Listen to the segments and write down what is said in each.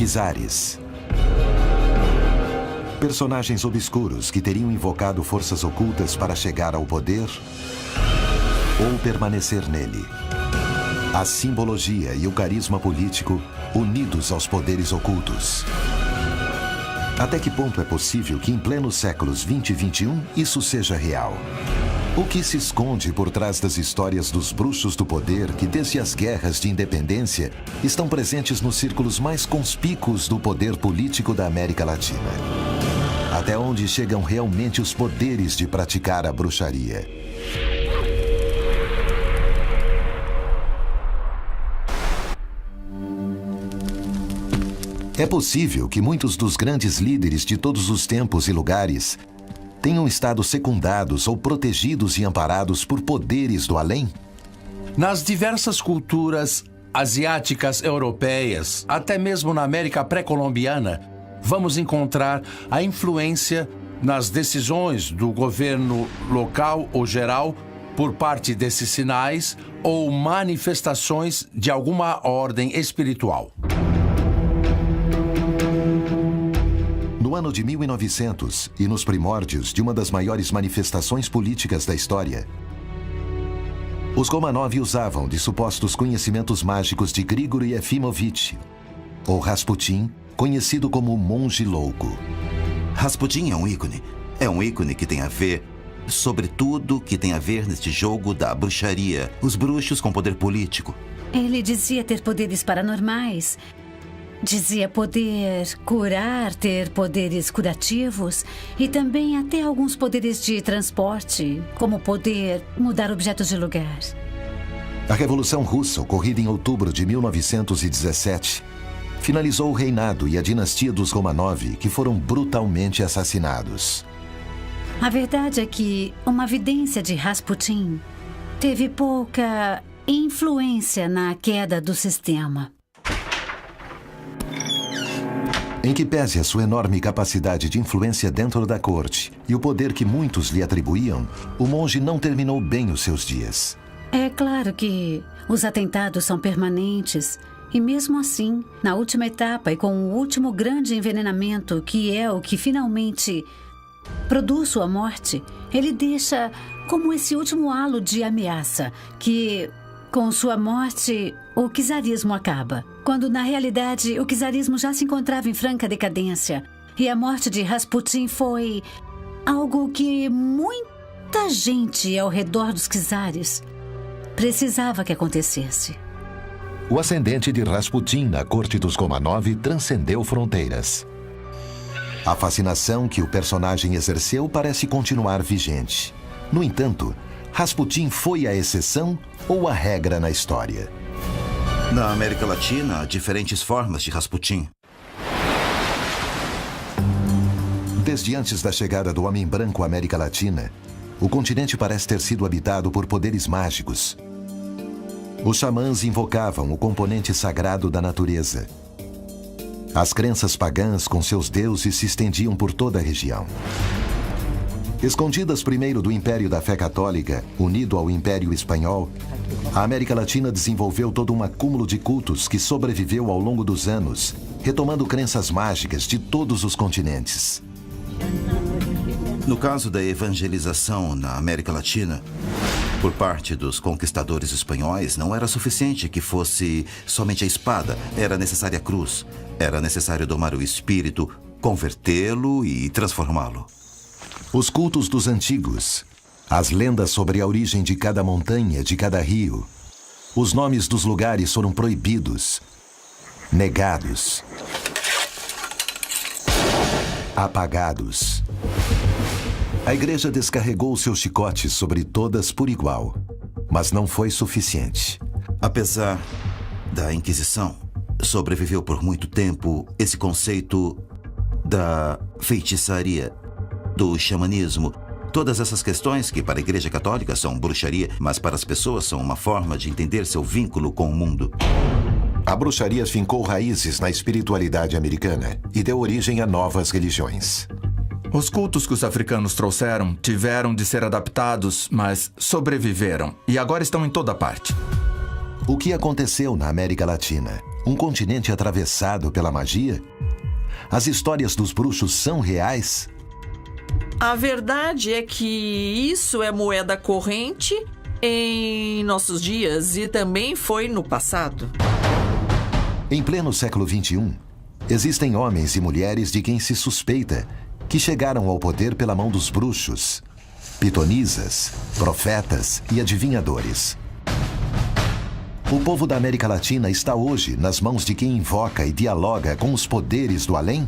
Czares. Personagens obscuros que teriam invocado forças ocultas para chegar ao poder ou permanecer nele. A simbologia e o carisma político unidos aos poderes ocultos. Até que ponto é possível que em plenos séculos 20 e 21 isso seja real? O que se esconde por trás das histórias dos bruxos do poder que, desde as guerras de independência, estão presentes nos círculos mais conspícuos do poder político da América Latina? Até onde chegam realmente os poderes de praticar a bruxaria? É possível que muitos dos grandes líderes de todos os tempos e lugares tenham estado secundados ou protegidos e amparados por poderes do além? Nas diversas culturas asiáticas, europeias, até mesmo na América pré-colombiana, vamos encontrar a influência nas decisões do governo local ou geral por parte desses sinais ou manifestações de alguma ordem espiritual. No ano de 1900 e nos primórdios de uma das maiores manifestações políticas da história, os Romanov usavam de supostos conhecimentos mágicos de Grigori Efimovich, ou Rasputin, conhecido como o Monge Louco. Rasputin é um ícone. É um ícone que tem a ver sobre tudo que tem a ver neste jogo da bruxaria. Os bruxos com poder político. Ele dizia ter poderes paranormais. Dizia poder curar, ter poderes curativos e também até alguns poderes de transporte, como poder mudar objetos de lugar. A Revolução Russa, ocorrida em outubro de 1917, finalizou o reinado e a dinastia dos Romanov, que foram brutalmente assassinados. A verdade é que uma vidência de Rasputin teve pouca influência na queda do sistema. Em que pese a sua enorme capacidade de influência dentro da corte e o poder que muitos lhe atribuíam, o monge não terminou bem os seus dias. É claro que os atentados são permanentes e mesmo assim, na última etapa e com o último grande envenenamento, que é o que finalmente produz sua morte, ele deixa como esse último halo de ameaça que, com sua morte, o czarismo acaba. Quando, na realidade, o czarismo já se encontrava em franca decadência. E a morte de Rasputin foi algo que muita gente ao redor dos czares precisava que acontecesse. O ascendente de Rasputin na corte dos Romanov transcendeu fronteiras. A fascinação que o personagem exerceu parece continuar vigente. No entanto, Rasputin foi a exceção ou a regra na história? Na América Latina, há diferentes formas de Rasputin. Desde antes da chegada do homem branco à América Latina, o continente parece ter sido habitado por poderes mágicos. Os xamãs invocavam o componente sagrado da natureza. As crenças pagãs com seus deuses se estendiam por toda a região. Escondidas primeiro do Império da Fé Católica, unido ao Império Espanhol, a América Latina desenvolveu todo um acúmulo de cultos que sobreviveu ao longo dos anos, retomando crenças mágicas de todos os continentes. No caso da evangelização na América Latina, por parte dos conquistadores espanhóis, não era suficiente que fosse somente a espada. Era necessária a cruz. Era necessário domar o espírito, convertê-lo e transformá-lo. Os cultos dos antigos, as lendas sobre a origem de cada montanha, de cada rio, os nomes dos lugares foram proibidos, negados, apagados. A igreja descarregou seus chicotes sobre todas por igual, mas não foi suficiente. Apesar da Inquisição, sobreviveu por muito tempo esse conceito da feitiçaria, do xamanismo. Todas essas questões que para a Igreja Católica são bruxaria, mas para as pessoas são uma forma de entender seu vínculo com o mundo. A bruxaria fincou raízes na espiritualidade americana e deu origem a novas religiões. Os cultos que os africanos trouxeram tiveram de ser adaptados, mas sobreviveram e agora estão em toda parte. O que aconteceu na América Latina? Um continente atravessado pela magia? As histórias dos bruxos são reais? A verdade é que isso é moeda corrente em nossos dias e também foi no passado. Em pleno século XXI, existem homens e mulheres de quem se suspeita que chegaram ao poder pela mão dos bruxos, pitonisas, profetas e adivinhadores. O povo da América Latina está hoje nas mãos de quem invoca e dialoga com os poderes do além?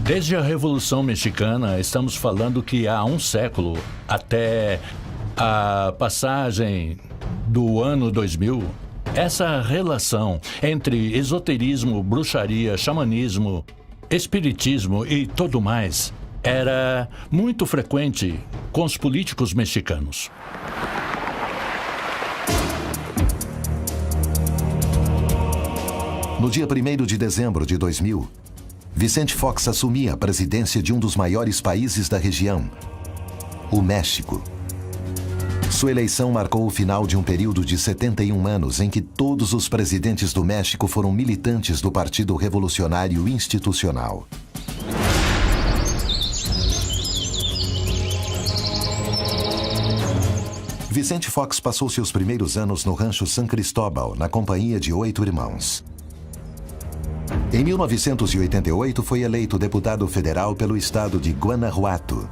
Desde a Revolução Mexicana, estamos falando que há um século, até a passagem do ano 2000, essa relação entre esoterismo, bruxaria, xamanismo, espiritismo e tudo mais era muito frequente com os políticos mexicanos. No dia 1º de dezembro de 2000, Vicente Fox assumia a presidência de um dos maiores países da região, o México. Sua eleição marcou o final de um período de 71 anos em que todos os presidentes do México foram militantes do Partido Revolucionário Institucional. Vicente Fox passou seus primeiros anos no rancho San Cristóbal, na companhia de 8 irmãos. Em 1988, foi eleito deputado federal pelo estado de Guanajuato.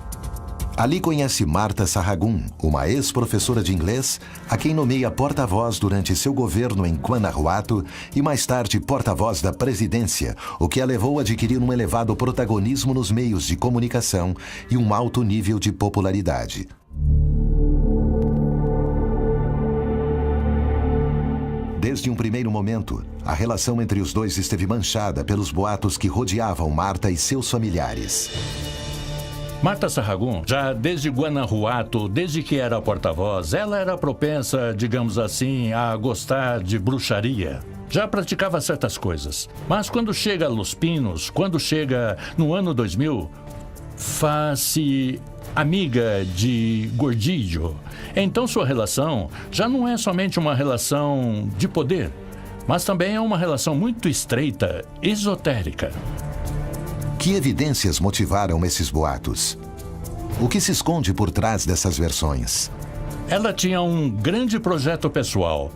Ali conhece Marta Sahagún, uma ex-professora de inglês, a quem nomeia porta-voz durante seu governo em Guanajuato e mais tarde porta-voz da presidência, o que a levou a adquirir um elevado protagonismo nos meios de comunicação e um alto nível de popularidade. Desde um primeiro momento, a relação entre os dois esteve manchada pelos boatos que rodeavam Marta e seus familiares. Marta Sahagún, já desde Guanajuato, desde que era porta-voz, ela era propensa, digamos assim, a gostar de bruxaria. Já praticava certas coisas. Mas quando chega a Los Pinos, quando chega no ano 2000, faz-se amiga de Gordillo. Então sua relação já não é somente uma relação de poder, mas também é uma relação muito estreita, esotérica. Que evidências motivaram esses boatos? O que se esconde por trás dessas versões? Ela tinha um grande projeto pessoal.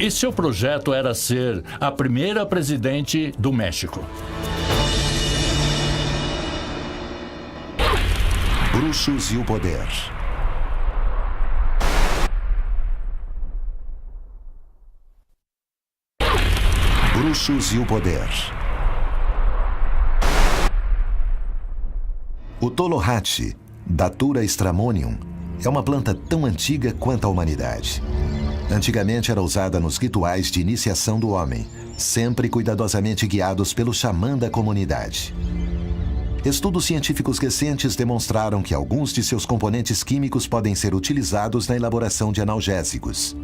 E seu projeto era ser a primeira presidente do México. Bruxos e o poder. Bruxos e o poder. O Tolohatchi, Datura stramonium, é uma planta tão antiga quanto a humanidade. Antigamente era usada nos rituais de iniciação do homem, sempre cuidadosamente guiados pelo xamã da comunidade. Estudos científicos recentes demonstraram que alguns de seus componentes químicos podem ser utilizados na elaboração de analgésicos.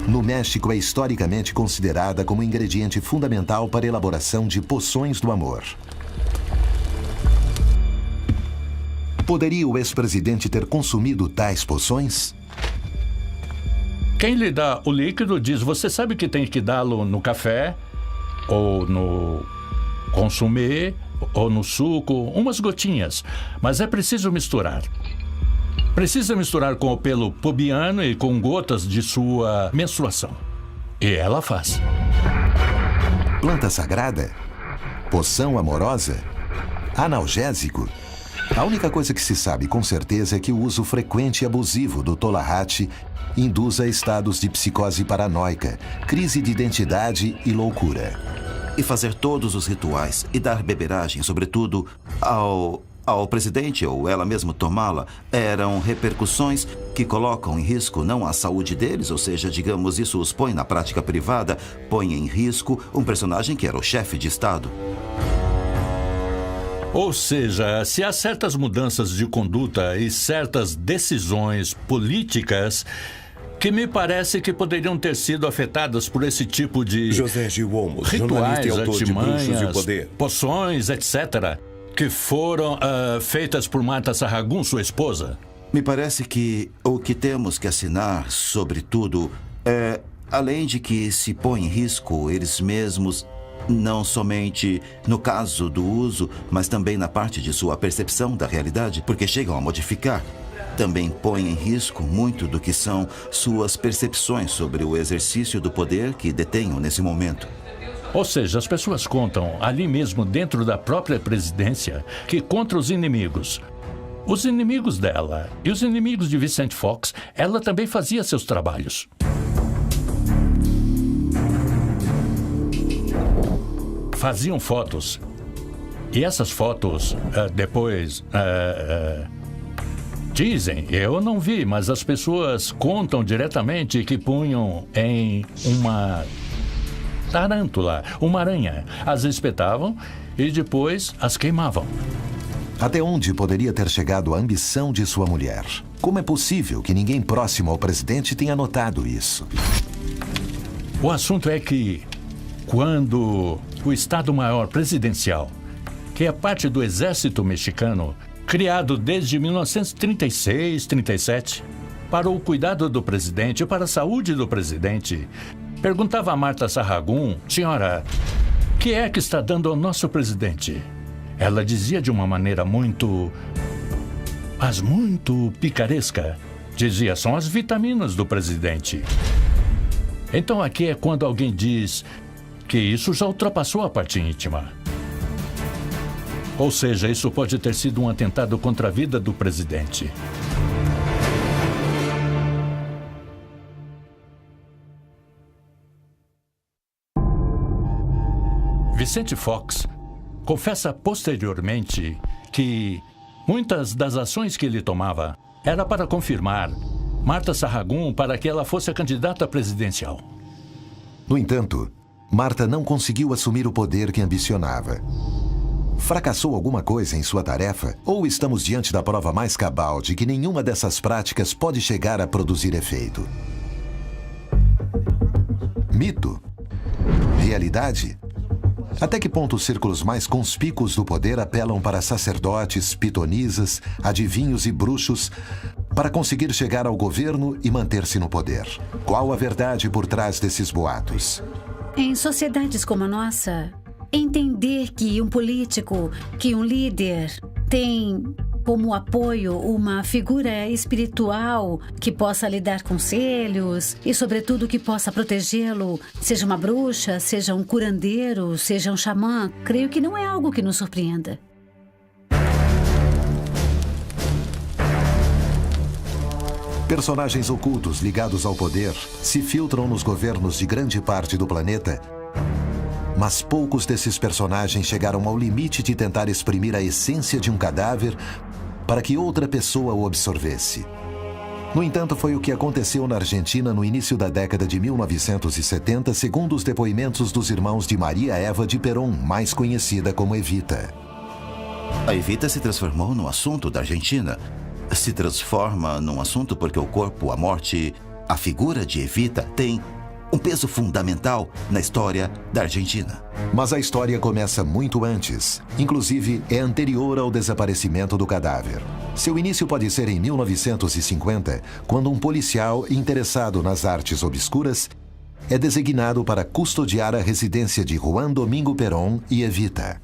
No México, é historicamente considerada como ingrediente fundamental para a elaboração de poções do amor. Poderia o ex-presidente ter consumido tais poções? Quem lhe dá o líquido diz, você sabe que tem que dá-lo no café, ou no consumê, ou no suco, umas gotinhas. Mas é preciso misturar. Precisa misturar com o pelo pubiano e com gotas de sua menstruação. E ela faz. Planta sagrada? Poção amorosa? Analgésico? A única coisa que se sabe com certeza é que o uso frequente e abusivo do Tolohatchi induz a estados de psicose paranoica, crise de identidade e loucura. E fazer todos os rituais e dar beberagem, sobretudo ao presidente ou ela mesma tomá-la, eram repercussões que colocam em risco não a saúde deles, ou seja, digamos, isso os põe na prática privada, põe em risco um personagem que era o chefe de Estado. Ou seja, se há certas mudanças de conduta e certas decisões políticas que me parece que poderiam ter sido afetadas por esse tipo de José Gil Olmos, rituais, jornalista e autor de Bruxos e o artimanhas, Poder. poções, etc., que foram feitas por Marta Sahagún, sua esposa. Me parece que o que temos que assinar, sobretudo, é Além de que se põe em risco eles mesmos, não somente no caso do uso, mas também na parte de sua percepção da realidade, porque chegam a modificar. Também põe em risco muito do que são suas percepções sobre o exercício do poder que detenham nesse momento. Ou seja, as pessoas contam ali mesmo dentro da própria presidência que contra os inimigos dela e os inimigos de Vicente Fox, ela também fazia seus trabalhos. Faziam fotos. E essas fotos, depois... dizem, eu não vi, mas as pessoas contam diretamente que punham em uma tarântula, uma aranha. As espetavam e depois as queimavam. Até onde poderia ter chegado a ambição de sua mulher? Como é possível que ninguém próximo ao presidente tenha notado isso? O assunto é que, quando o Estado-Maior Presidencial, que é parte do Exército Mexicano, criado desde 1936, 37, para o cuidado do presidente e para a saúde do presidente, perguntava a Marta Sahagún: senhora, que é que está dando ao nosso presidente? Ela dizia de uma maneira muito picaresca. Dizia, são as vitaminas do presidente. Então aqui é quando alguém diz que isso já ultrapassou a parte íntima. Ou seja, isso pode ter sido um atentado contra a vida do presidente. Vicente Fox confessa posteriormente que muitas das ações que ele tomava era para confirmar Marta Sahagún para que ela fosse a candidata presidencial. No entanto, Marta não conseguiu assumir o poder que ambicionava. Fracassou alguma coisa em sua tarefa? Ou estamos diante da prova mais cabal de que nenhuma dessas práticas pode chegar a produzir efeito? Mito? Realidade? Até que ponto os círculos mais conspícuos do poder apelam para sacerdotes, pitonisas, adivinhos e bruxos para conseguir chegar ao governo e manter-se no poder? Qual a verdade por trás desses boatos? Em sociedades como a nossa, entender que um político, que um líder tem como apoio uma figura espiritual que possa lhe dar conselhos e, sobretudo, que possa protegê-lo, seja uma bruxa, seja um curandeiro, seja um xamã, creio que não é algo que nos surpreenda. Personagens ocultos ligados ao poder se filtram nos governos de grande parte do planeta, mas poucos desses personagens chegaram ao limite de tentar exprimir a essência de um cadáver para que outra pessoa o absorvesse. No entanto, foi o que aconteceu na Argentina no início da década de 1970, segundo os depoimentos dos irmãos de Maria Eva de Perón, mais conhecida como Evita. A Evita se transformou num assunto da Argentina. Se transforma num assunto porque o corpo, a morte, a figura de Evita tem um peso fundamental na história da Argentina. Mas a história começa muito antes. Inclusive, é anterior ao desaparecimento do cadáver. Seu início pode ser em 1950, quando um policial interessado nas artes obscuras é designado para custodiar a residência de Juan Domingo Perón e Evita.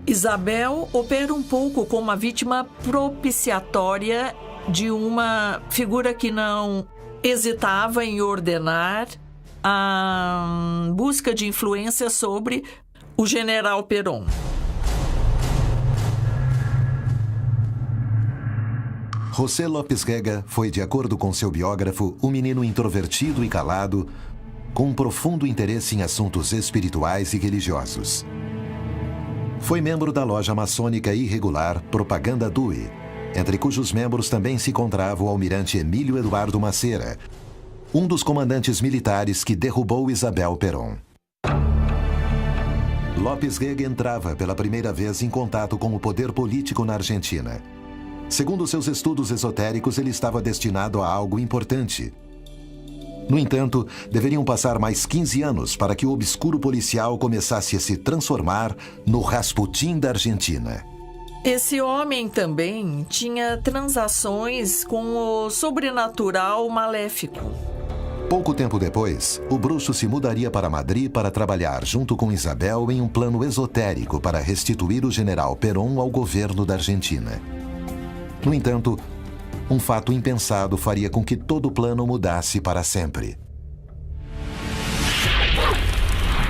Isabel opera um pouco como uma vítima propiciatória de uma figura que não hesitava em ordenar a busca de influência sobre o general Perón. José López Rega foi, de acordo com seu biógrafo, um menino introvertido e calado, com um profundo interesse em assuntos espirituais e religiosos. Foi membro da loja maçônica irregular Propaganda Dui, entre cujos membros também se encontrava o almirante Emílio Eduardo Maceira, um dos comandantes militares que derrubou Isabel Perón. López Rega entrava pela primeira vez em contato com o poder político na Argentina. Segundo seus estudos esotéricos, ele estava destinado a algo importante. No entanto, deveriam passar mais 15 anos para que o obscuro policial começasse a se transformar no Rasputin da Argentina. Esse homem também tinha transações com o sobrenatural maléfico. Pouco tempo depois, o bruxo se mudaria para Madrid para trabalhar junto com Isabel em um plano esotérico para restituir o general Perón ao governo da Argentina. No entanto, um fato impensado faria com que todo o plano mudasse para sempre.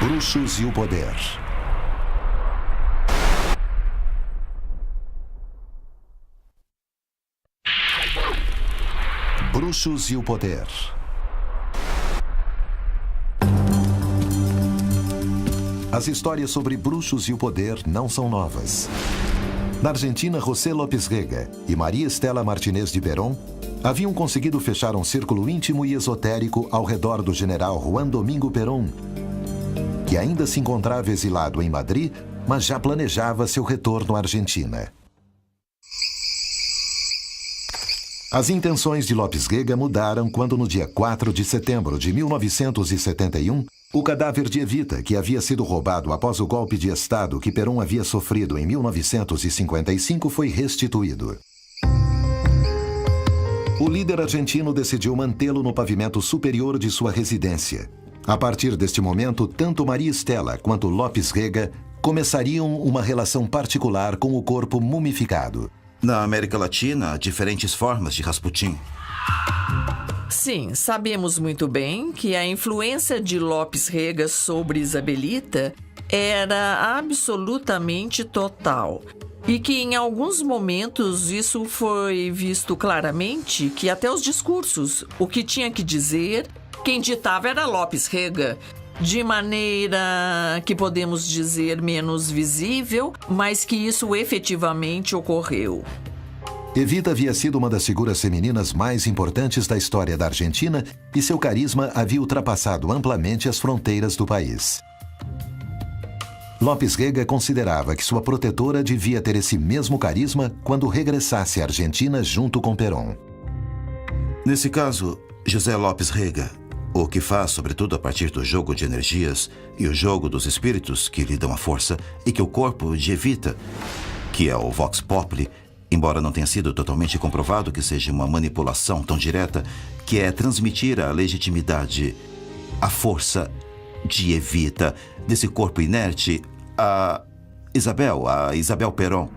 Bruxos e o poder. Bruxos e o poder. As histórias sobre bruxos e o poder não são novas. Na Argentina, José López Rega e Maria Estela Martínez de Perón haviam conseguido fechar um círculo íntimo e esotérico ao redor do general Juan Domingo Perón, que ainda se encontrava exilado em Madrid, mas já planejava seu retorno à Argentina. As intenções de López Rega mudaram quando, no dia 4 de setembro de 1971, o cadáver de Evita, que havia sido roubado após o golpe de Estado que Perón havia sofrido em 1955, foi restituído. O líder argentino decidiu mantê-lo no pavimento superior de sua residência. A partir deste momento, tanto Maria Estela quanto López Rega começariam uma relação particular com o corpo mumificado. Na América Latina, há diferentes formas de Rasputin. Sim, sabemos muito bem que a influência de López Rega sobre Isabelita era absolutamente total. E que em alguns momentos isso foi visto claramente, que até os discursos, o que tinha que dizer, quem ditava era López Rega. De maneira que podemos dizer menos visível, mas que isso efetivamente ocorreu. Evita havia sido uma das figuras femininas mais importantes da história da Argentina e seu carisma havia ultrapassado amplamente as fronteiras do país. López Rega considerava que sua protetora devia ter esse mesmo carisma quando regressasse à Argentina junto com Perón. Nesse caso, José López Rega, o que faz, sobretudo a partir do jogo de energias e o jogo dos espíritos que lhe dão a força e que o corpo de Evita, que é o Vox Populi, embora não tenha sido totalmente comprovado que seja uma manipulação tão direta, que é transmitir a legitimidade, a força de Evita, desse corpo inerte, a Isabel Perón.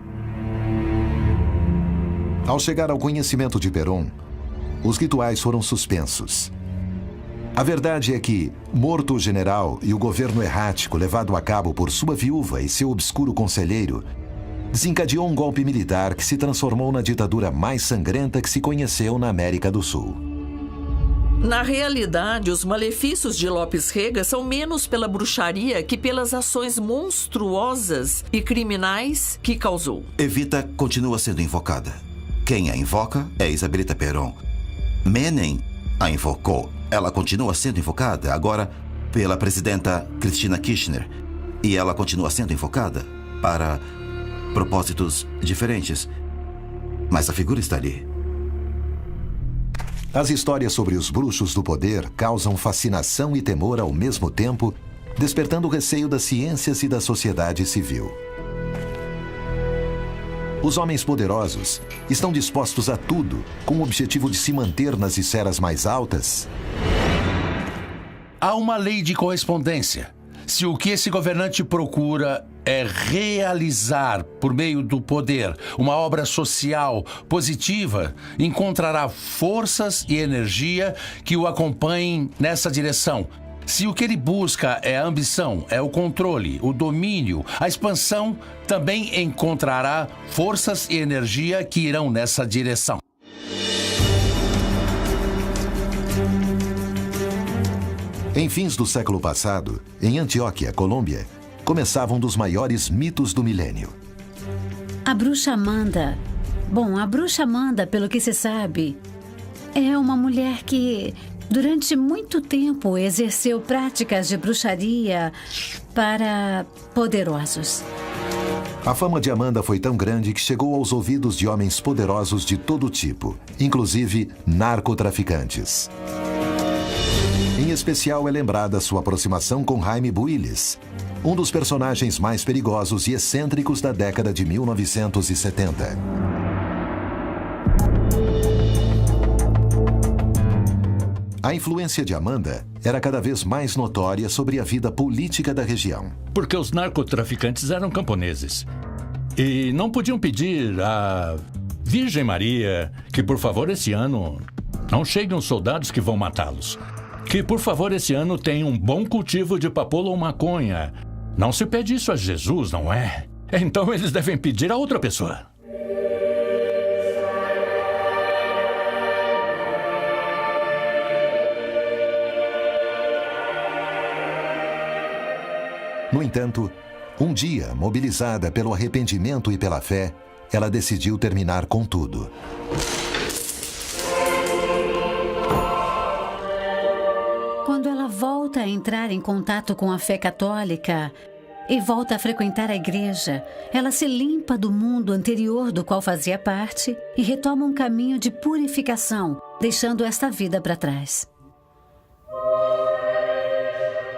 Ao chegar ao conhecimento de Perón, os rituais foram suspensos. A verdade é que, morto o general e o governo errático levado a cabo por sua viúva e seu obscuro conselheiro, desencadeou um golpe militar que se transformou na ditadura mais sangrenta que se conheceu na América do Sul. Na realidade, os malefícios de López Rega são menos pela bruxaria que pelas ações monstruosas e criminais que causou. Evita continua sendo invocada. Quem a invoca é Isabelita Perón. Menem a invocou. Ela continua sendo invocada agora pela presidenta Cristina Kirchner. E ela continua sendo invocada para propósitos diferentes. Mas a figura está ali. As histórias sobre os bruxos do poder causam fascinação e temor ao mesmo tempo, despertando o receio das ciências e da sociedade civil. Os homens poderosos estão dispostos a tudo com o objetivo de se manter nas esferas mais altas? Há uma lei de correspondência. Se o que esse governante procura é realizar, por meio do poder, uma obra social positiva, encontrará forças e energia que o acompanhem nessa direção. Se o que ele busca é a ambição, é o controle, o domínio, a expansão, também encontrará forças e energia que irão nessa direção. Em fins do século passado, em Antioquia, Colômbia, começava um dos maiores mitos do milênio. A bruxa Amanda. Bom, a bruxa Amanda, pelo que se sabe, é uma mulher que, durante muito tempo, exerceu práticas de bruxaria para poderosos. A fama de Amanda foi tão grande que chegou aos ouvidos de homens poderosos de todo tipo, inclusive narcotraficantes. Em especial é lembrada sua aproximação com Jaime Builes, um dos personagens mais perigosos e excêntricos da década de 1970. A influência de Amanda era cada vez mais notória sobre a vida política da região. Porque os narcotraficantes eram camponeses. E não podiam pedir à Virgem Maria que, por favor, esse ano não cheguem os soldados que vão matá-los. Que, por favor, esse ano tenha um bom cultivo de papoula ou maconha. Não se pede isso a Jesus, não é? Então eles devem pedir a outra pessoa. No entanto, um dia, mobilizada pelo arrependimento e pela fé, ela decidiu terminar com tudo. Quando ela volta a entrar em contato com a fé católica e volta a frequentar a igreja, ela se limpa do mundo anterior do qual fazia parte e retoma um caminho de purificação, deixando esta vida para trás.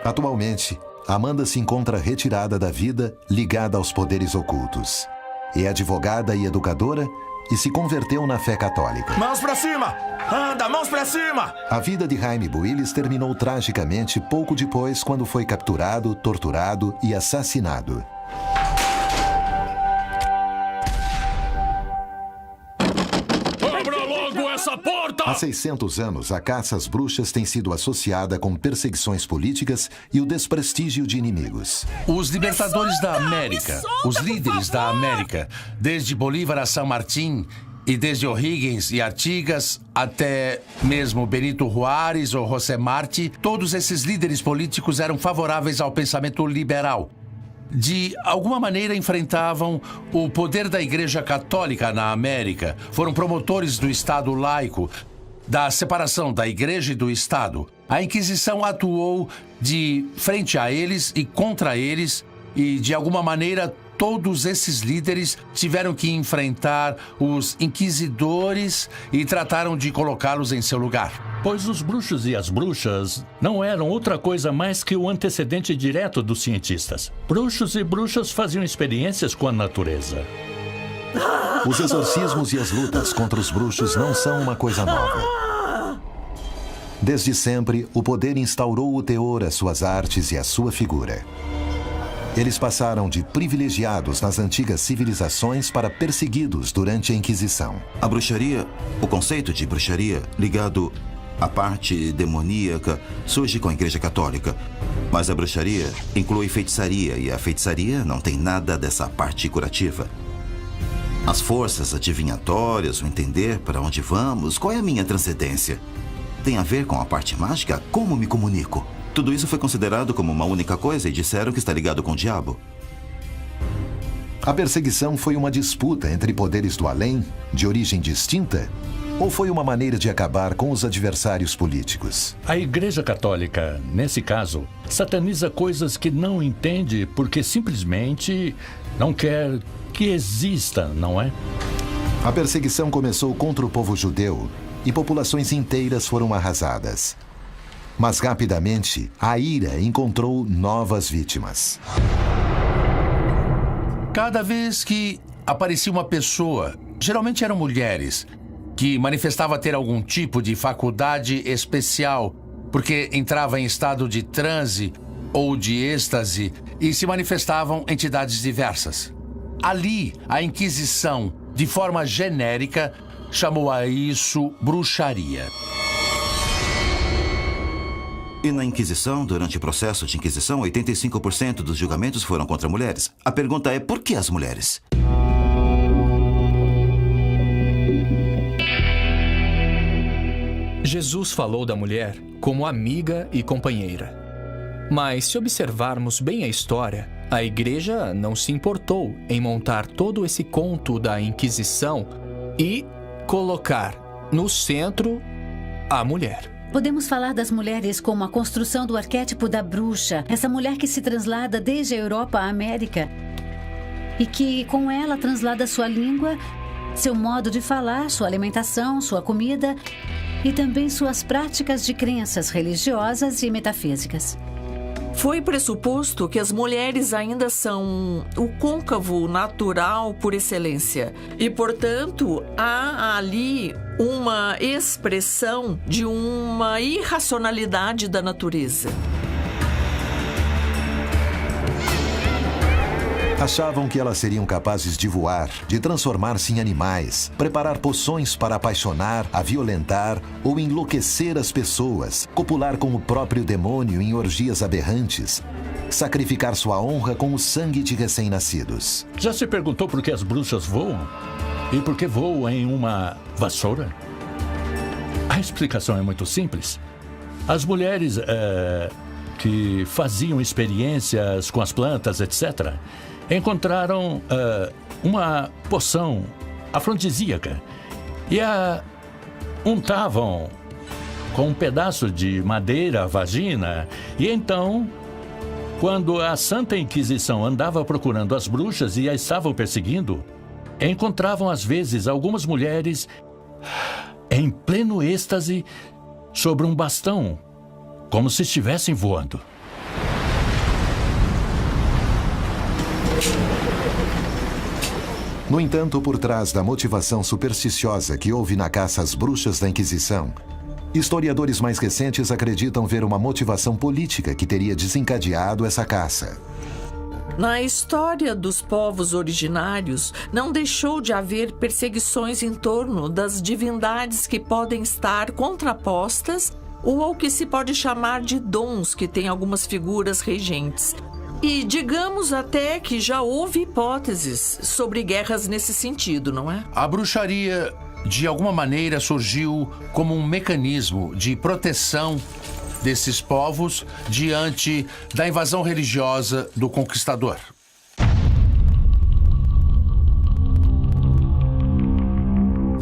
Atualmente, Amanda se encontra retirada da vida, ligada aos poderes ocultos. É advogada e educadora e se converteu na fé católica. Mãos pra cima! Anda, mãos pra cima! A vida de Jaime Builes terminou tragicamente pouco depois, quando foi capturado, torturado e assassinado. Abra logo essa porta! Há 600 anos, a caça às bruxas tem sido associada com perseguições políticas e o desprestígio de inimigos. Os libertadores da América, os líderes da América, desde Bolívar a San Martín e desde O'Higgins e Artigas até mesmo Benito Juárez ou José Martí, todos esses líderes políticos eram favoráveis ao pensamento liberal. De alguma maneira enfrentavam o poder da Igreja Católica na América, foram promotores do Estado laico, da separação da Igreja e do Estado. A Inquisição atuou de frente a eles e contra eles, e de alguma maneira todos esses líderes tiveram que enfrentar os inquisidores e trataram de colocá-los em seu lugar. Pois os bruxos e as bruxas não eram outra coisa mais que o antecedente direto dos cientistas. Bruxos e bruxas faziam experiências com a natureza. Os exorcismos e as lutas contra os bruxos não são uma coisa nova. Desde sempre, o poder instaurou o teor às suas artes e à sua figura. Eles passaram de privilegiados nas antigas civilizações para perseguidos durante a Inquisição. A bruxaria, o conceito de bruxaria ligado à parte demoníaca, surge com a Igreja Católica. Mas a bruxaria inclui feitiçaria e a feitiçaria não tem nada dessa parte curativa. As forças adivinhatórias, o entender para onde vamos, qual é a minha transcendência? Tem a ver com a parte mágica? Como me comunico? Tudo isso foi considerado como uma única coisa e disseram que está ligado com o diabo. A perseguição foi uma disputa entre poderes do além, de origem distinta, ou foi uma maneira de acabar com os adversários políticos? A Igreja Católica, nesse caso, sataniza coisas que não entende porque simplesmente não quer que exista, não é? A perseguição começou contra o povo judeu e populações inteiras foram arrasadas. Mas rapidamente, a ira encontrou novas vítimas. Cada vez que aparecia uma pessoa, geralmente eram mulheres, que manifestava ter algum tipo de faculdade especial, porque entrava em estado de transe ou de êxtase e se manifestavam entidades diversas. Ali, a Inquisição, de forma genérica, chamou a isso bruxaria. E na Inquisição, durante o processo de Inquisição, 85% dos julgamentos foram contra mulheres. A pergunta é, por que as mulheres? Jesus falou da mulher como amiga e companheira. Mas, se observarmos bem a história, a Igreja não se importou em montar todo esse conto da Inquisição e colocar no centro a mulher. Podemos falar das mulheres como a construção do arquétipo da bruxa, essa mulher que se translada desde a Europa à América e que, com ela, translada sua língua, seu modo de falar, sua alimentação, sua comida e também suas práticas de crenças religiosas e metafísicas. foi pressuposto que as mulheres ainda são o côncavo natural por excelência e, portanto, há ali uma expressão de uma irracionalidade da natureza. Achavam que elas seriam capazes de voar, de transformar-se em animais, preparar poções para apaixonar, a violentar ou enlouquecer as pessoas, copular com o próprio demônio em orgias aberrantes, sacrificar sua honra com o sangue de recém-nascidos. Já se perguntou por que as bruxas voam? E por que voam em uma vassoura? A explicação é muito simples. As mulheres que faziam experiências com as plantas, etc., encontraram uma poção afrodisíaca e a untavam com um pedaço de madeira a vagina. E então, quando a Santa Inquisição andava procurando as bruxas e a estavam perseguindo, encontravam às vezes algumas mulheres em pleno êxtase sobre um bastão, como se estivessem voando. No entanto, por trás da motivação supersticiosa que houve na caça às bruxas da Inquisição, historiadores mais recentes acreditam ver uma motivação política que teria desencadeado essa caça. Na história dos povos originários, não deixou de haver perseguições em torno das divindades que podem estar contrapostas ou ao que se pode chamar de dons, que tem algumas figuras regentes. E digamos até que já houve hipóteses sobre guerras nesse sentido, não é? A bruxaria, de alguma maneira, surgiu como um mecanismo de proteção desses povos diante da invasão religiosa do conquistador.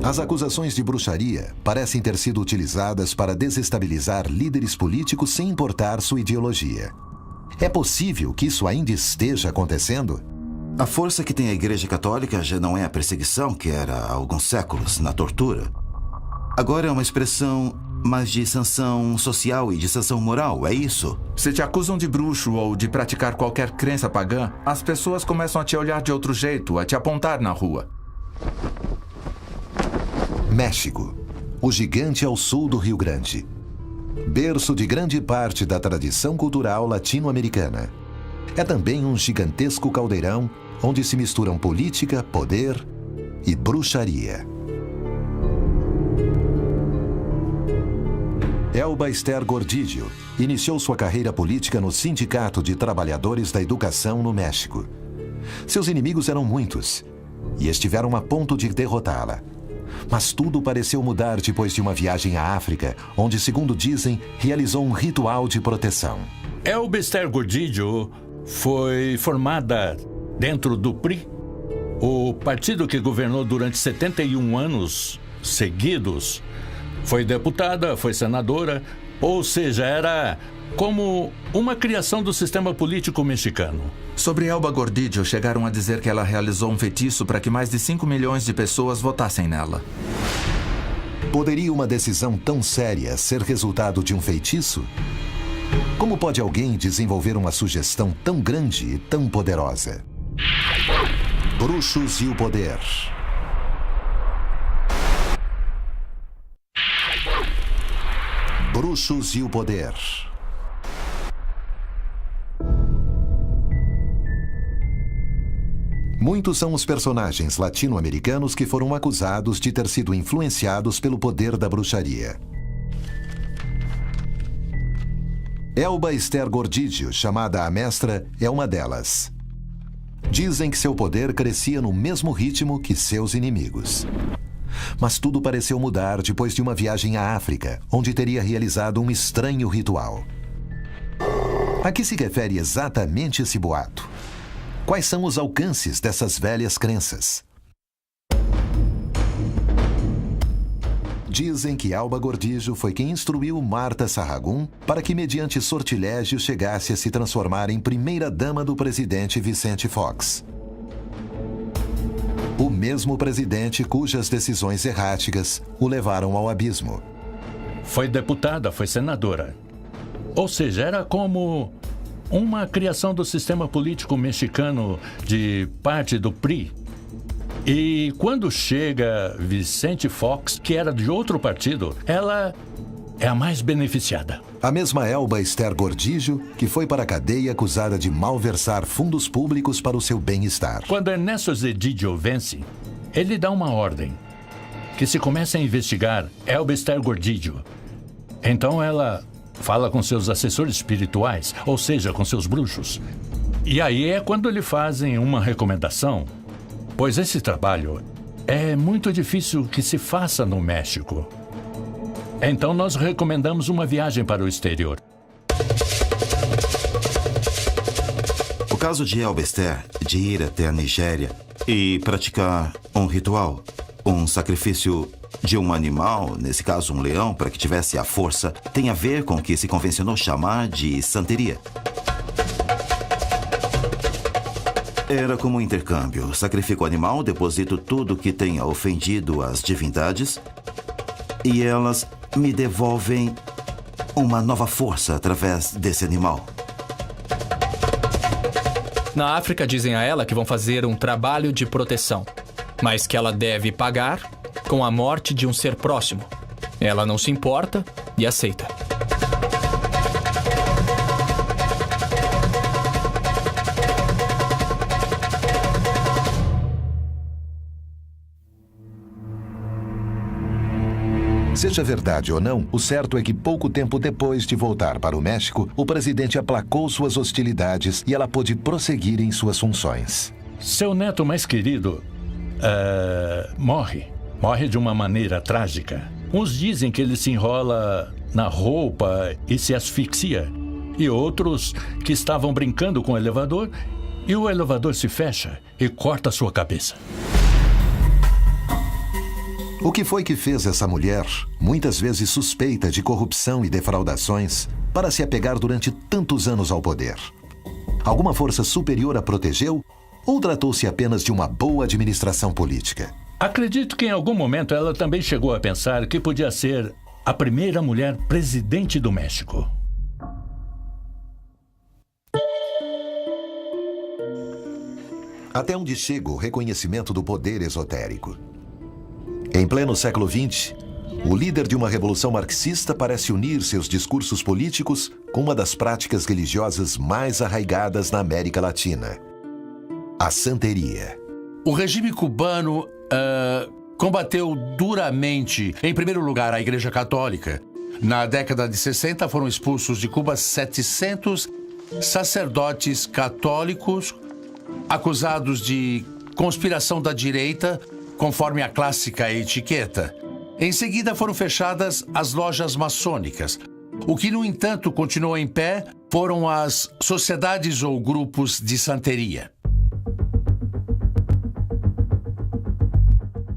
As acusações de bruxaria parecem ter sido utilizadas para desestabilizar líderes políticos sem importar sua ideologia. É possível que isso ainda esteja acontecendo? A força que tem a Igreja Católica já não é a perseguição que era há alguns séculos, na tortura. Agora é uma expressão mais de sanção social e de sanção moral, é isso? Se te acusam de bruxo ou de praticar qualquer crença pagã, as pessoas começam a te olhar de outro jeito, a te apontar na rua. México, o gigante ao sul do Rio Grande. Berço de grande parte da tradição cultural latino-americana. É também um gigantesco caldeirão onde se misturam política, poder e bruxaria. Elba Esther Gordillo iniciou sua carreira política no Sindicato de Trabalhadores da Educação no México. Seus inimigos eram muitos e estiveram a ponto de derrotá-la. Mas tudo pareceu mudar depois de uma viagem à África, onde, segundo dizem, realizou um ritual de proteção. Elba Esther Gordillo foi formada dentro do PRI, o partido que governou durante 71 anos seguidos. Foi deputada, foi senadora, ou seja, era como uma criação do sistema político mexicano. Sobre Elba Gordillo, chegaram a dizer que ela realizou um feitiço para que mais de 5 milhões de pessoas votassem nela. Poderia uma decisão tão séria ser resultado de um feitiço? Como pode alguém desenvolver uma sugestão tão grande e tão poderosa? Bruxos e o poder. Bruxos e o poder. Muitos são os personagens latino-americanos que foram acusados de ter sido influenciados pelo poder da bruxaria. Elba Esther Gordillo, chamada a Mestra, é uma delas. Dizem que seu poder crescia no mesmo ritmo que seus inimigos. Mas tudo pareceu mudar depois de uma viagem à África, onde teria realizado um estranho ritual. A que se refere exatamente esse boato? Quais são os alcances dessas velhas crenças? Dizem que Elba Gordillo foi quem instruiu Marta Sahagún para que, mediante sortilégio, chegasse a se transformar em primeira-dama do presidente Vicente Fox. O mesmo presidente cujas decisões erráticas o levaram ao abismo. Foi deputada, foi senadora. Ou seja, era como uma criação do sistema político mexicano de parte do PRI. E quando chega Vicente Fox, que era de outro partido, ela é a mais beneficiada. A mesma Elba Esther Gordillo, que foi para a cadeia acusada de malversar fundos públicos para o seu bem-estar. Quando Ernesto Zedillo vence, ele dá uma ordem, que se comece a investigar Elba Esther Gordillo. Então ela fala com seus assessores espirituais, ou seja, com seus bruxos. E aí é quando lhe fazem uma recomendação, pois esse trabalho é muito difícil que se faça no México. Então nós recomendamos uma viagem para o exterior. O caso de Elba Esther de ir até a Nigéria e praticar um ritual, um sacrifício de um animal, nesse caso um leão, para que tivesse a força, tem a ver com o que se convencionou chamar de santeria. Era como um intercâmbio. Sacrifico o animal, deposito tudo que tenha ofendido as divindades e elas me devolvem uma nova força através desse animal. Na África dizem a ela que vão fazer um trabalho de proteção, mas que ela deve pagar com a morte de um ser próximo. Ela não se importa e aceita. Seja verdade ou não, o certo é que pouco tempo depois de voltar para o México, o presidente aplacou suas hostilidades e ela pôde prosseguir em suas funções. Seu neto mais querido morre. Morre de uma maneira trágica. Uns dizem que ele se enrola na roupa e se asfixia. E outros que estavam brincando com o elevador e o elevador se fecha e corta sua cabeça. O que foi que fez essa mulher, muitas vezes suspeita de corrupção e defraudações, para se apegar durante tantos anos ao poder? Alguma força superior a protegeu ou tratou-se apenas de uma boa administração política? Acredito que em algum momento ela também chegou a pensar que podia ser a primeira mulher presidente do México. Até onde chega o reconhecimento do poder esotérico? Em pleno século XX, o líder de uma revolução marxista parece unir seus discursos políticos com uma das práticas religiosas mais arraigadas na América Latina: a santeria. O regime cubano combateu duramente, em primeiro lugar, a Igreja Católica. Na década de 60, foram expulsos de Cuba 700 sacerdotes católicos acusados de conspiração da direita, conforme a clássica etiqueta. Em seguida, foram fechadas as lojas maçônicas. O que, no entanto, continuou em pé foram as sociedades ou grupos de santeria.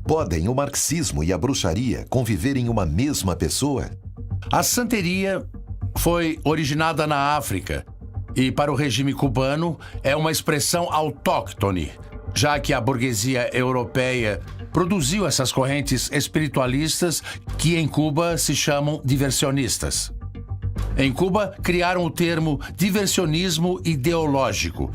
Podem o marxismo e a bruxaria conviver em uma mesma pessoa? A santeria foi originada na África e, para o regime cubano, é uma expressão autóctone, já que a burguesia europeia produziu essas correntes espiritualistas que em Cuba se chamam diversionistas. Em Cuba, criaram o termo diversionismo ideológico.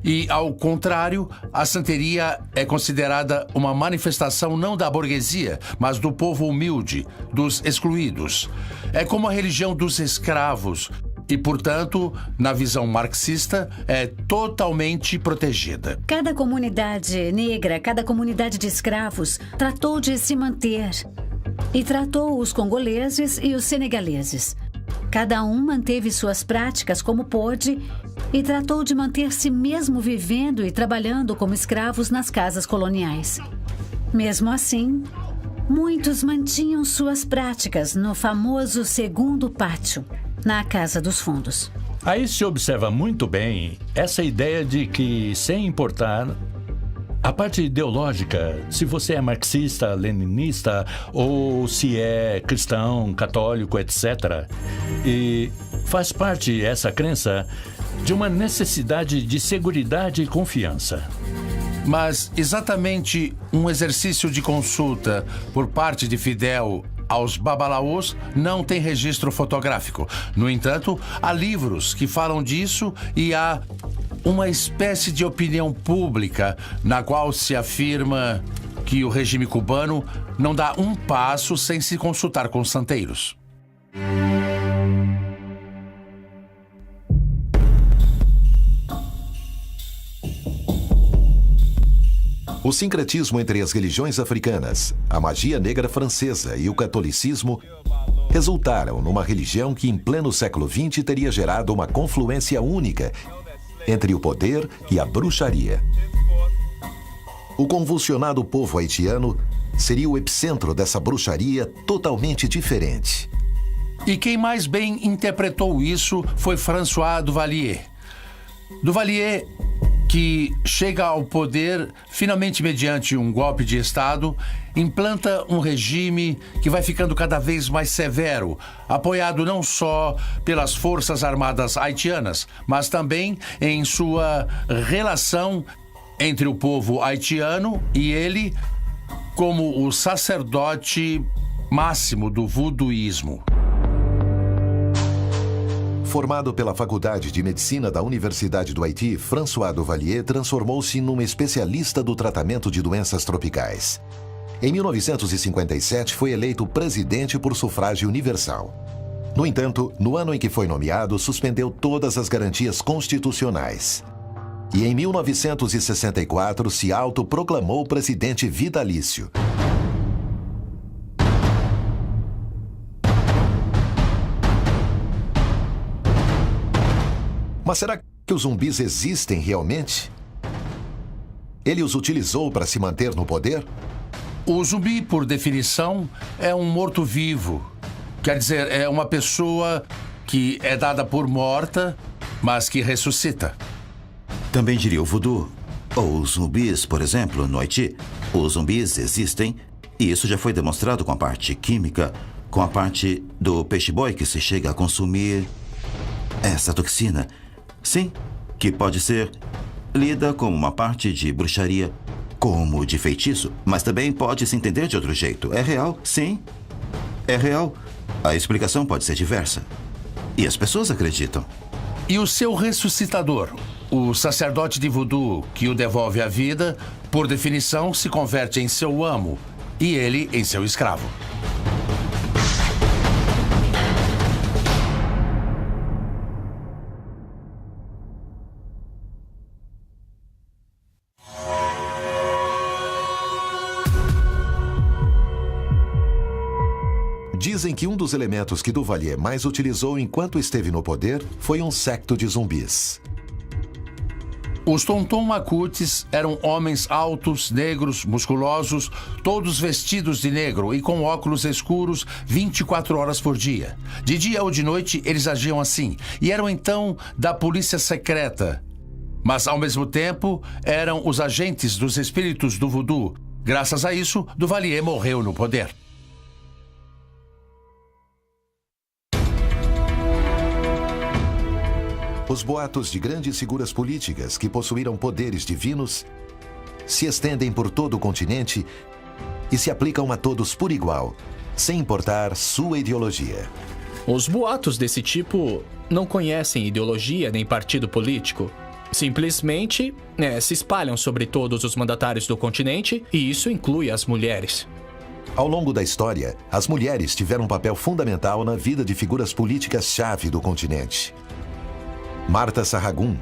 E, ao contrário, a santeria é considerada uma manifestação não da burguesia, mas do povo humilde, dos excluídos. É como a religião dos escravos e, portanto, na visão marxista, é totalmente protegida. Cada comunidade negra, cada comunidade de escravos tratou de se manter e tratou os congoleses e os senegaleses. Cada um manteve suas práticas como pôde e tratou de manter-se mesmo vivendo e trabalhando como escravos nas casas coloniais. Mesmo assim, muitos mantinham suas práticas no famoso segundo pátio, na Casa dos Fundos. Aí se observa muito bem essa ideia de que, sem importar a parte ideológica, se você é marxista, leninista ou se é cristão, católico, etc., e faz parte essa crença de uma necessidade de seguridade e confiança. Mas exatamente um exercício de consulta por parte de Fidel aos babalaôs não tem registro fotográfico. No entanto, há livros que falam disso e há uma espécie de opinião pública na qual se afirma que o regime cubano não dá um passo sem se consultar com os santeiros. O sincretismo entre as religiões africanas, a magia negra francesa e o catolicismo resultaram numa religião que em pleno século XX teria gerado uma confluência única entre o poder e a bruxaria. O convulsionado povo haitiano seria o epicentro dessa bruxaria totalmente diferente. E quem mais bem interpretou isso foi François Duvalier. Duvalier, que chega ao poder finalmente mediante um golpe de Estado, implanta um regime que vai ficando cada vez mais severo, apoiado não só pelas Forças Armadas haitianas, mas também em sua relação entre o povo haitiano e ele como o sacerdote máximo do voodooísmo. Formado pela Faculdade de Medicina da Universidade do Haiti, François Duvalier transformou-se num especialista do tratamento de doenças tropicais. Em 1957, foi eleito presidente por sufrágio universal. No entanto, no ano em que foi nomeado, suspendeu todas as garantias constitucionais. E em 1964, se autoproclamou presidente vitalício. Mas será que os zumbis existem realmente? Ele os utilizou para se manter no poder? O zumbi, por definição, é um morto-vivo. Quer dizer, é uma pessoa que é dada por morta, mas que ressuscita. Também diria o voodoo. Ou os zumbis, por exemplo, no Haiti. Os zumbis existem e isso já foi demonstrado com a parte química, com a parte do peixe-boi que se chega a consumir essa toxina. Sim, que pode ser lida como uma parte de bruxaria, como de feitiço, mas também pode se entender de outro jeito. É real, sim, é real. A explicação pode ser diversa. E as pessoas acreditam. E o seu ressuscitador, o sacerdote de voodoo que o devolve à vida, por definição, se converte em seu amo e ele em seu escravo. Dizem que um dos elementos que Duvalier mais utilizou enquanto esteve no poder foi um séquito de zumbis. Os Tonton Macoutes eram homens altos, negros, musculosos, todos vestidos de negro e com óculos escuros 24 horas por dia. De dia ou de noite, eles agiam assim e eram então da polícia secreta. Mas, ao mesmo tempo, eram os agentes dos espíritos do voodoo. Graças a isso, Duvalier morreu no poder. Os boatos de grandes figuras políticas que possuíram poderes divinos se estendem por todo o continente e se aplicam a todos por igual, sem importar sua ideologia. Os boatos desse tipo não conhecem ideologia nem partido político. Simplesmente se espalham sobre todos os mandatários do continente e isso inclui as mulheres. Ao longo da história, as mulheres tiveram um papel fundamental na vida de figuras políticas-chave do continente. Marta Sarragún,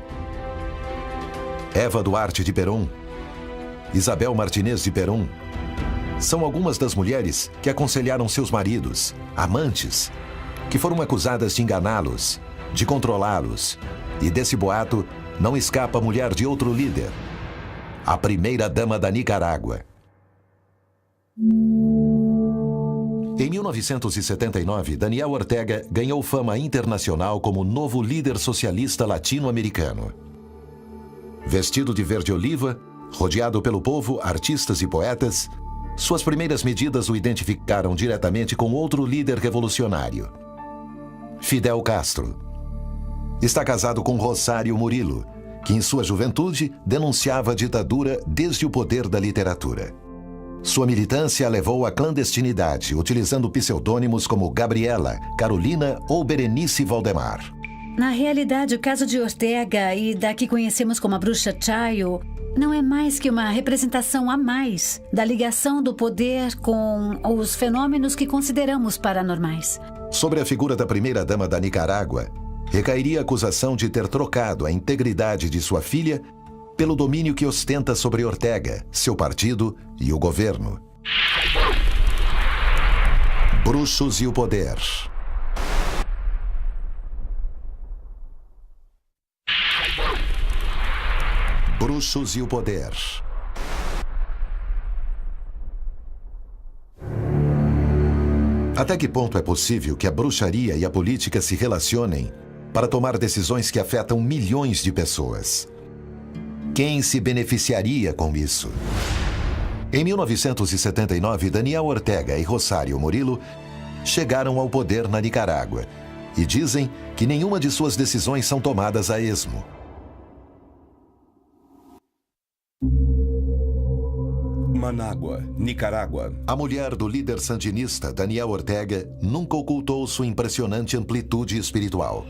Eva Duarte de Perón, Isabel Martinez de Perón, são algumas das mulheres que aconselharam seus maridos, amantes, que foram acusadas de enganá-los, de controlá-los. E desse boato não escapa a mulher de outro líder, a primeira-dama da Nicarágua. Em 1979, Daniel Ortega ganhou fama internacional como novo líder socialista latino-americano. Vestido de verde-oliva, rodeado pelo povo, artistas e poetas, suas primeiras medidas o identificaram diretamente com outro líder revolucionário, Fidel Castro. Está casado com Rosário Sua militância a levou à clandestinidade, utilizando pseudônimos como Gabriela, Carolina ou Berenice Valdemar. Na realidade, o caso de Ortega e da que conhecemos como a bruxa Chayo não é mais que uma representação a mais da ligação do poder com os fenômenos que consideramos paranormais. Sobre a figura da primeira-dama da Nicarágua, recairia a acusação de ter trocado a integridade de sua filha pelo domínio que ostenta sobre Ortega, seu partido e o governo. Bruxos e o poder. Bruxos e o poder. Até que ponto é possível que a bruxaria e a política se relacionem para tomar decisões que afetam milhões de pessoas? Quem se beneficiaria com isso? Em 1979, Daniel Ortega e Rosário Murillo chegaram ao poder na Nicarágua e dizem que nenhuma de suas decisões são tomadas a esmo. Manágua, Nicarágua. A mulher do líder sandinista, Daniel Ortega, nunca ocultou sua impressionante amplitude espiritual.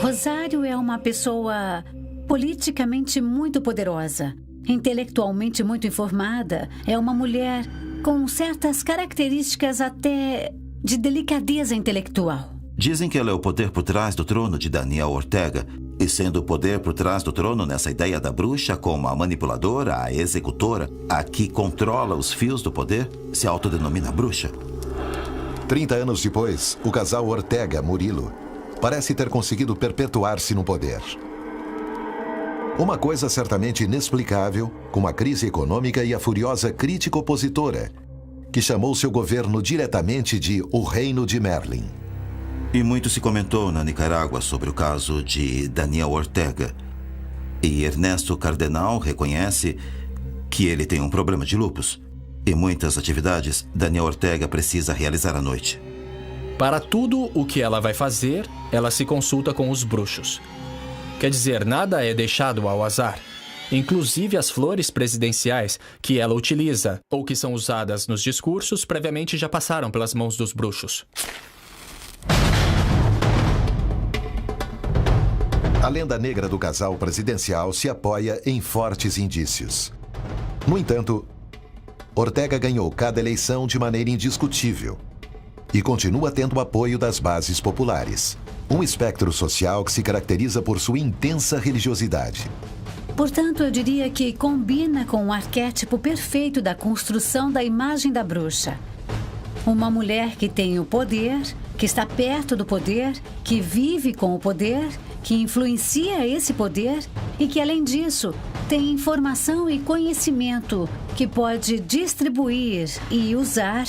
Rosário é uma pessoa politicamente muito poderosa, intelectualmente muito informada, é uma mulher com certas características até de delicadeza intelectual. Dizem que ela é o poder por trás do trono de Daniel Ortega. E sendo o poder por trás do trono nessa ideia da bruxa como a manipuladora, a executora, a que controla os fios do poder, se autodenomina bruxa. 30 anos depois, o casal Ortega-Murillo parece ter conseguido perpetuar-se no poder. Uma coisa certamente inexplicável, com a crise econômica e a furiosa crítica opositora, que chamou seu governo diretamente de o Reino de Merlin. E muito se comentou na Nicarágua sobre o caso de Daniel Ortega. E Ernesto Cardenal reconhece que ele tem um problema de lúpus. E muitas atividades Daniel Ortega precisa realizar à noite. Para tudo o que ela vai fazer, ela se consulta com os bruxos. Quer dizer, nada é deixado ao azar. Inclusive as flores presidenciais que ela utiliza ou que são usadas nos discursos previamente já passaram pelas mãos dos bruxos. A lenda negra do casal presidencial se apoia em fortes indícios. No entanto, Ortega ganhou cada eleição de maneira indiscutível e continua tendo o apoio das bases populares. Um espectro social que se caracteriza por sua intensa religiosidade. Portanto, eu diria que combina com o arquétipo perfeito da construção da imagem da bruxa. Uma mulher que tem o poder, que está perto do poder, que vive com o poder, que influencia esse poder e que, além disso, tem informação e conhecimento que pode distribuir e usar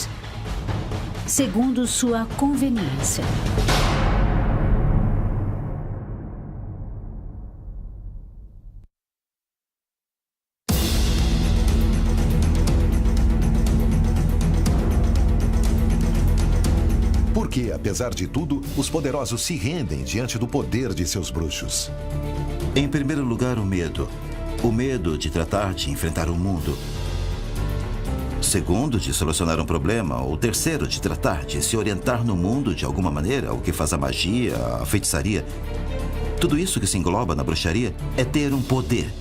segundo sua conveniência. Porque, apesar de tudo, os poderosos se rendem diante do poder de seus bruxos. Em primeiro lugar, o medo. O medo de tratar de enfrentar o mundo. Segundo, de solucionar um problema. Ou terceiro, de tratar de se orientar no mundo de alguma maneira, o que faz a magia, a feitiçaria. Tudo isso que se engloba na bruxaria é ter um poder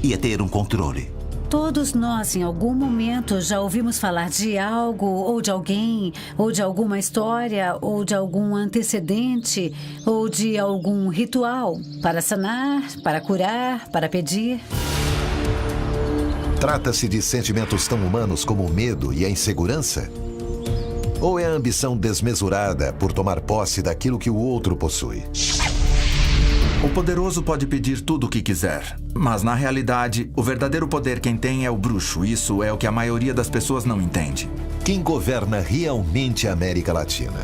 e é ter um controle. Todos nós, em algum momento, já ouvimos falar de algo, ou de alguém, ou de alguma história, ou de algum antecedente, ou de algum ritual para sanar, para curar, para pedir. Trata-se de sentimentos tão humanos como o medo e a insegurança? Ou é a ambição desmesurada por tomar posse daquilo que o outro possui? O poderoso pode pedir tudo o que quiser, mas na realidade, o verdadeiro poder quem tem é o bruxo. Isso é o que a maioria das pessoas não entende. Quem governa realmente a América Latina?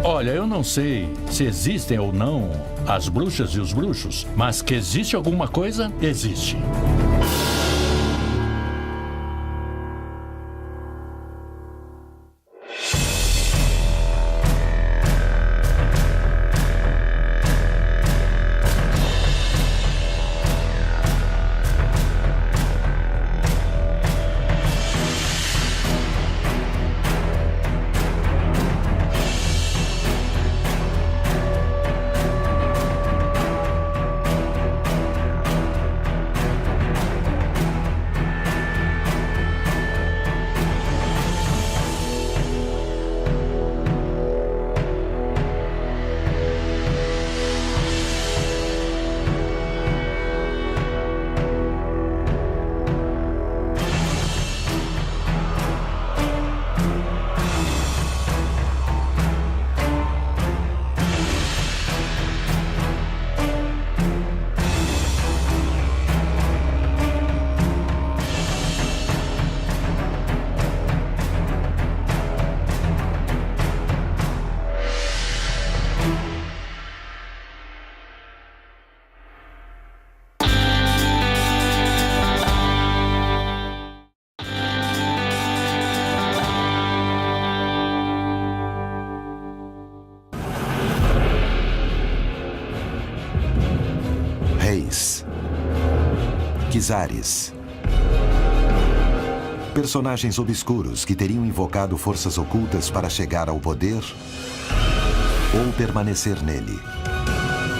Olha, eu não sei se existem ou não as bruxas e os bruxos, mas que existe alguma coisa, existe. Czares. Personagens obscuros que teriam invocado forças ocultas para chegar ao poder ou permanecer nele.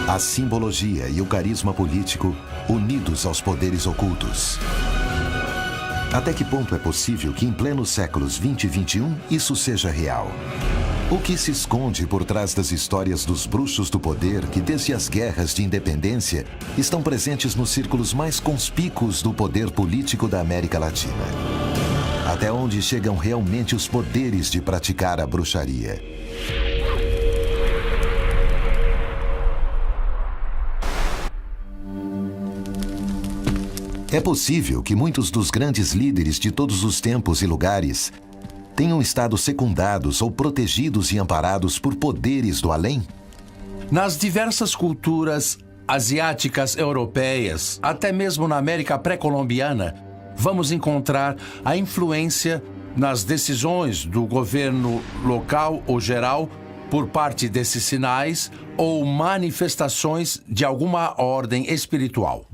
A simbologia e o carisma político unidos aos poderes ocultos. Até que ponto é possível que em plenos séculos 20 e 21 isso seja real? O que se esconde por trás das histórias dos bruxos do poder que, desde as guerras de independência, estão presentes nos círculos mais conspícuos do poder político da América Latina? Até onde chegam realmente os poderes de praticar a bruxaria? É possível que muitos dos grandes líderes de todos os tempos e lugares tenham estado secundados ou protegidos e amparados por poderes do além? Nas diversas culturas asiáticas, europeias, até mesmo na América pré-colombiana, vamos encontrar a influência nas decisões do governo local ou geral por parte desses sinais ou manifestações de alguma ordem espiritual.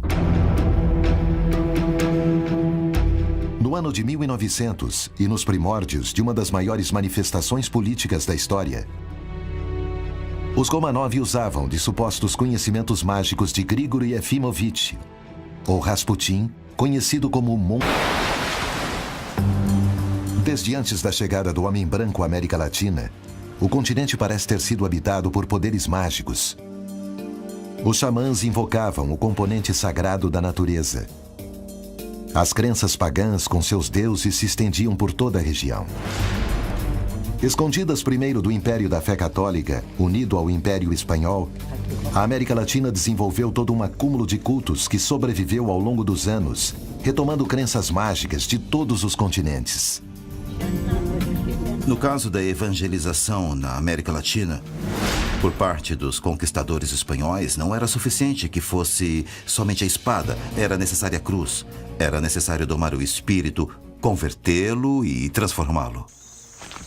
No ano de 1900 e nos primórdios de uma das maiores manifestações políticas da história, os Romanov usavam de supostos conhecimentos mágicos de Grigori Efimovich, ou Rasputin, conhecido como Desde antes da chegada do homem branco à América Latina, o continente parece ter sido habitado por poderes mágicos. Os xamãs invocavam o componente sagrado da natureza. As crenças pagãs com seus deuses se estendiam por toda a região. Escondidas primeiro do Império da Fé Católica, unido ao Império Espanhol, a América Latina desenvolveu todo um acúmulo de cultos que sobreviveu ao longo dos anos, retomando crenças mágicas de todos os continentes. No caso da evangelização na América Latina, por parte dos conquistadores espanhóis, não era suficiente que fosse somente a espada. Era necessária a cruz. Era necessário domar o espírito, convertê-lo e transformá-lo.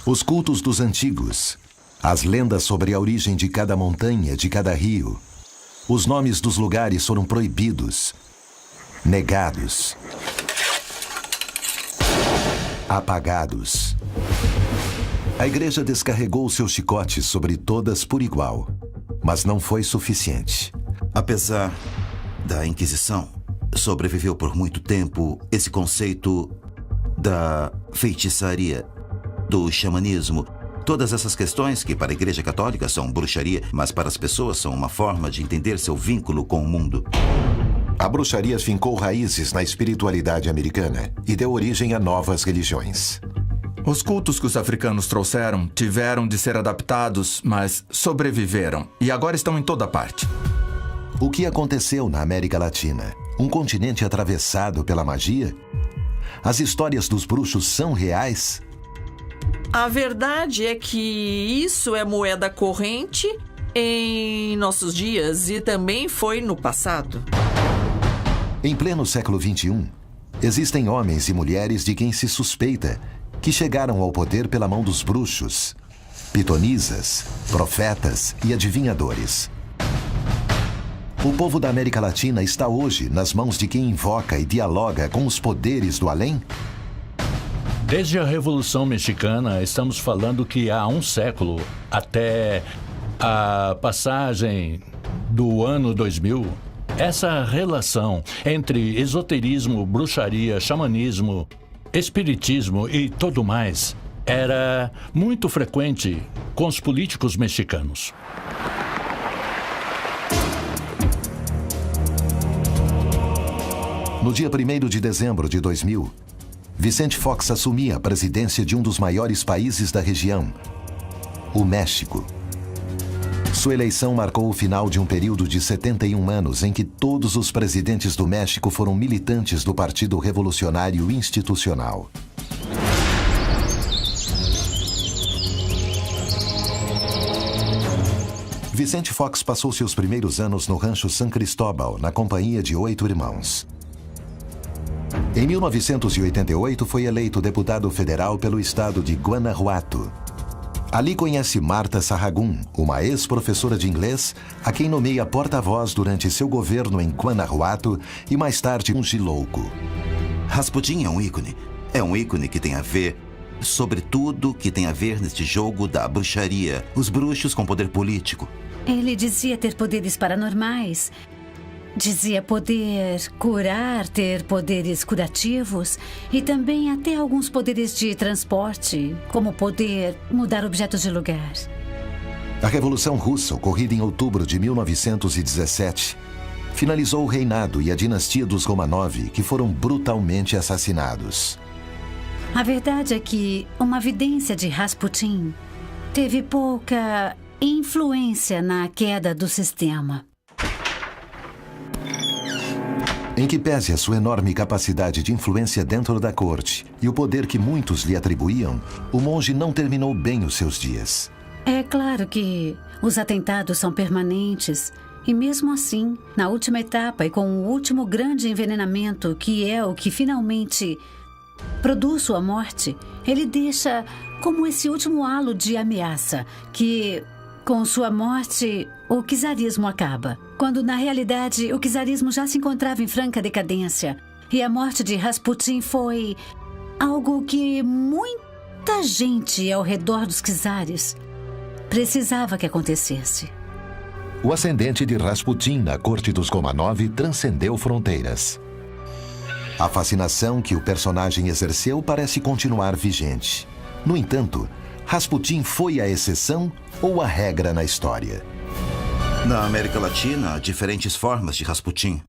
Os cultos dos antigos, as lendas sobre a origem de cada montanha, de cada rio, os nomes dos lugares foram proibidos, negados, apagados. A igreja descarregou seus chicotes sobre todas por igual, mas não foi suficiente. Apesar da Inquisição, sobreviveu por muito tempo esse conceito da feitiçaria, do xamanismo. Todas essas questões que para a Igreja Católica são bruxaria, mas para as pessoas são uma forma de entender seu vínculo com o mundo. A bruxaria fincou raízes na espiritualidade americana e deu origem a novas religiões. Os cultos que os africanos trouxeram tiveram de ser adaptados, mas sobreviveram e agora estão em toda parte. O que aconteceu na América Latina? Um continente atravessado pela magia? As histórias dos bruxos são reais? A verdade é que isso é moeda corrente em nossos dias e também foi no passado. Em pleno século XXI, existem homens e mulheres de quem se suspeita que chegaram ao poder pela mão dos bruxos, pitonisas, profetas e adivinhadores. O povo da América Latina está hoje nas mãos de quem invoca e dialoga com os poderes do além? Desde a Revolução Mexicana, estamos falando que há um século, até a passagem do ano 2000, essa relação entre esoterismo, bruxaria, xamanismo, espiritismo e tudo mais era muito frequente com os políticos mexicanos. No dia 1º de dezembro de 2000, Vicente Fox assumia a presidência de um dos maiores países da região, o México. Sua eleição marcou o final de um período de 71 anos em que todos os presidentes do México foram militantes do Partido Revolucionário Institucional. Vicente Fox passou seus primeiros anos no rancho San Cristóbal, na companhia de 8 irmãos. Em 1988, foi eleito deputado federal pelo estado de Guanajuato. Ali conhece Marta Sahagún, uma ex-professora de inglês, a quem nomeia porta-voz durante seu governo em Guanajuato e mais tarde um Xilouco. Rasputin é um ícone. É um ícone que tem a ver sobre tudo que tem a ver neste jogo da bruxaria. Os bruxos com poder político. Ele dizia ter poderes paranormais. Dizia poder curar, ter poderes curativos e também até alguns poderes de transporte, como poder mudar objetos de lugar. A Revolução Russa, ocorrida em outubro de 1917, finalizou o reinado e a dinastia dos Romanov, que foram brutalmente assassinados. A verdade é que uma vidência de Rasputin teve pouca influência na queda do sistema. Em que pese a sua enorme capacidade de influência dentro da corte e o poder que muitos lhe atribuíam, o monge não terminou bem os seus dias. É claro que os atentados são permanentes e mesmo assim, na última etapa e com o último grande envenenamento, que é o que finalmente produz sua morte, ele deixa como esse último halo de ameaça que, com sua morte, o czarismo acaba. Quando, na realidade, o czarismo já se encontrava em franca decadência. E a morte de Rasputin foi algo que muita gente ao redor dos czares precisava que acontecesse. O ascendente de Rasputin na corte dos Romanov transcendeu fronteiras. A fascinação que o personagem exerceu parece continuar vigente. No entanto, Rasputin foi a exceção ou a regra na história? Na América Latina, há diferentes formas de Rasputin.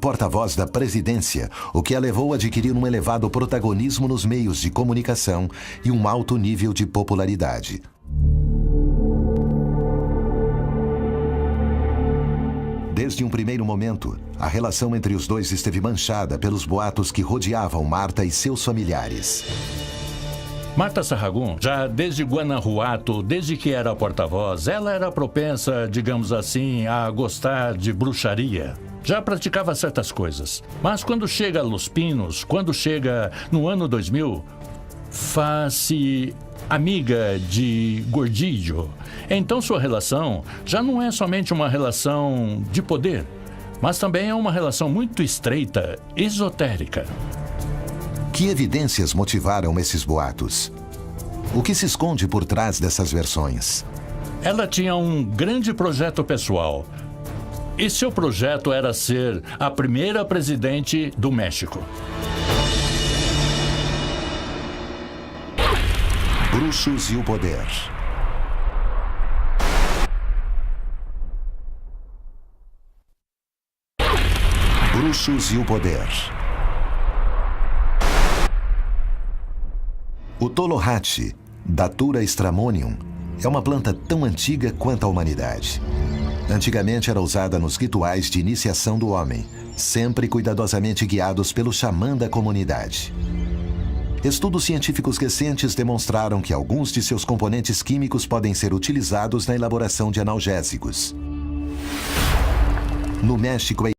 Porta-voz da presidência, o que a levou a adquirir um elevado protagonismo nos meios de comunicação e um alto nível de popularidade. Desde um primeiro momento, a relação entre os dois esteve manchada pelos boatos que rodeavam Marta e seus familiares. Marta Sahagún, já desde Guanajuato, desde que era porta-voz, ela era propensa, digamos assim, a gostar de bruxaria. Já praticava certas coisas. Mas quando chega a Los Pinos, quando chega no ano 2000, faz-se amiga de Gordillo. Então sua relação já não é somente uma relação de poder, mas também é uma relação muito estreita, esotérica. Que evidências motivaram esses boatos? O que se esconde por trás dessas versões? Ela tinha um grande projeto pessoal. E seu projeto era ser a primeira presidente do México. Bruxos e o poder. Bruxos e o poder. O Tolohatchi, Datura stramonium, é uma planta tão antiga quanto a humanidade. Antigamente era usada nos rituais de iniciação do homem, sempre cuidadosamente guiados pelo xamã da comunidade. Estudos científicos recentes demonstraram que alguns de seus componentes químicos podem ser utilizados na elaboração de analgésicos. No México,